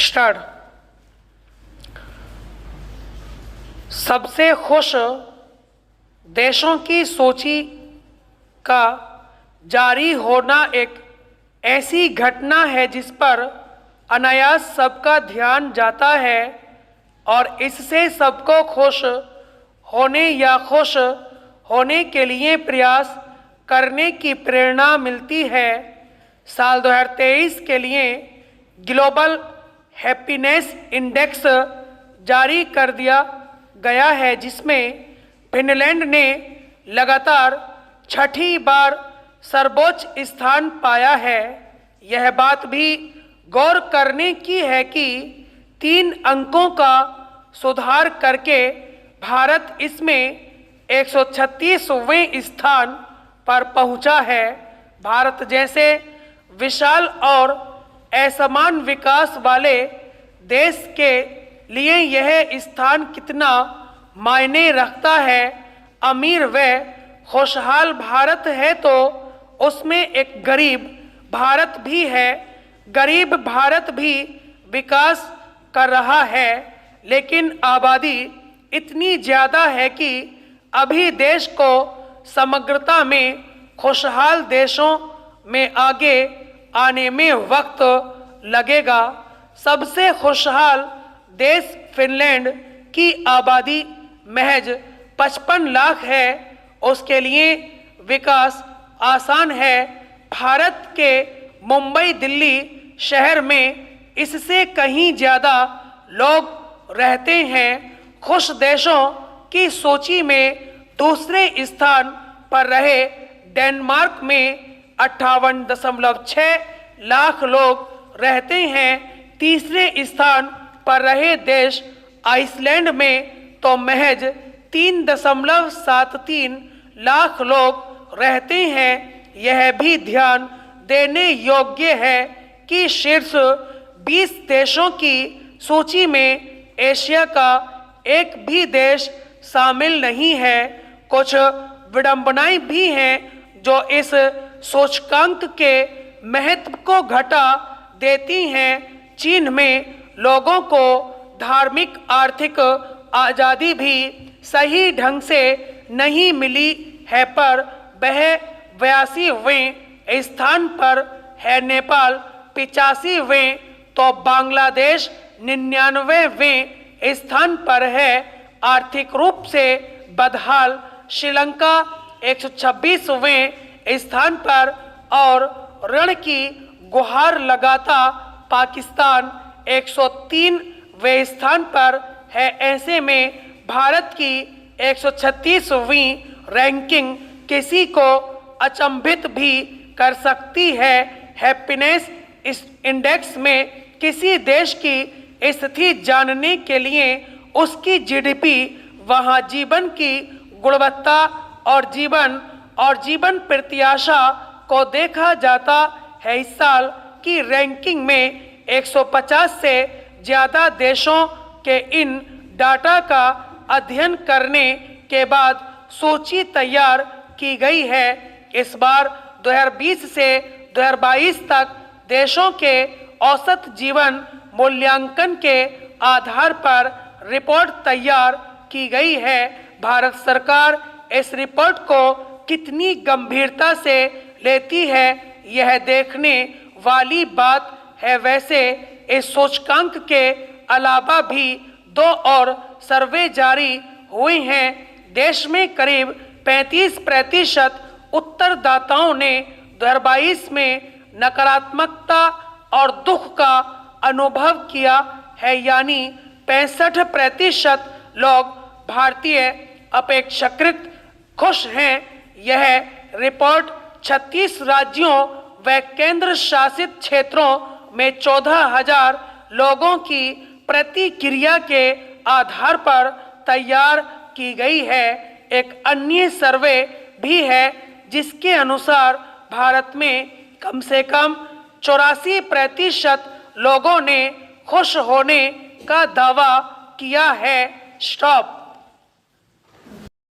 Start. सबसे खुश देशों की सूची का जारी होना एक ऐसी घटना है जिस पर अनायास सबका ध्यान जाता है और इससे सबको खुश होने या खुश होने के लिए प्रयास करने की प्रेरणा मिलती है। साल 2023 के लिए ग्लोबल हैप्पीनेस इंडेक्स जारी कर दिया गया है, जिसमें फिनलैंड ने लगातार छठी बार सर्वोच्च स्थान पाया है। यह बात भी गौर करने की है कि 3 अंकों का सुधार करके भारत इसमें 136वें स्थान पर पहुंचा है। भारत जैसे विशाल और असमान विकास वाले देश के लिए यह स्थान कितना मायने रखता है। अमीर व खुशहाल भारत है तो उसमें एक गरीब भारत भी है। गरीब भारत भी विकास कर रहा है, लेकिन आबादी इतनी ज़्यादा है कि अभी देश को समग्रता में खुशहाल देशों में आगे आने में वक्त लगेगा। सबसे खुशहाल देश फिनलैंड की आबादी महज 55 लाख है। उसके लिए विकास आसान है। भारत के मुंबई दिल्ली शहर में इससे कहीं ज़्यादा लोग रहते हैं। खुश देशों की सूची में दूसरे स्थान पर रहे डेनमार्क में 58.6 लाख लोग रहते हैं। तीसरे स्थान पर रहे देश आइसलैंड में तो महज 3.73 लाख लोग रहते हैं। यह भी ध्यान देने योग्य है कि शीर्ष 20 देशों की सूची में एशिया का एक भी देश शामिल नहीं है। कुछ विडंबनाएं भी हैं जो इस सूचकांक के महत्व को घटा देती हैं। चीन में लोगों को धार्मिक आर्थिक आज़ादी भी सही ढंग से नहीं मिली है, पर वह 82वें स्थान पर है। नेपाल 85वें तो बांग्लादेश 99वें स्थान पर है। आर्थिक रूप से बदहाल श्रीलंका 126वें स्थान पर और ऋण की गुहार लगाता पाकिस्तान 103वें स्थान पर है। ऐसे में भारत की 136वीं रैंकिंग किसी को अचंभित भी कर सकती है। हैप्पीनेस इंडेक्स में किसी देश की स्थिति जानने के लिए उसकी जीडीपी, वहाँ जीवन की गुणवत्ता और जीवन प्रत्याशा को देखा जाता है। इस साल की रैंकिंग में 150 से ज़्यादा देशों के इन डाटा का अध्ययन करने के बाद सूची तैयार की गई है। इस बार 2020 से 2022 तक देशों के औसत जीवन मूल्यांकन के आधार पर रिपोर्ट तैयार की गई है। भारत सरकार इस रिपोर्ट को कितनी गंभीरता से लेती है, यह देखने वाली बात है। वैसे इस सूचकांक के अलावा भी 2 और सर्वे जारी हुए हैं। देश में करीब 35% उत्तरदाताओं ने 2022 में नकारात्मकता और दुख का अनुभव किया है, यानी 65% लोग भारतीय अपेक्षाकृत खुश हैं। यह रिपोर्ट 36 राज्यों व केंद्र शासित क्षेत्रों में 14,000 लोगों की प्रतिक्रिया के आधार पर तैयार की गई है। एक अन्य सर्वे भी है जिसके अनुसार भारत में कम से कम 84% लोगों ने खुश होने का दावा किया है। स्टॉप।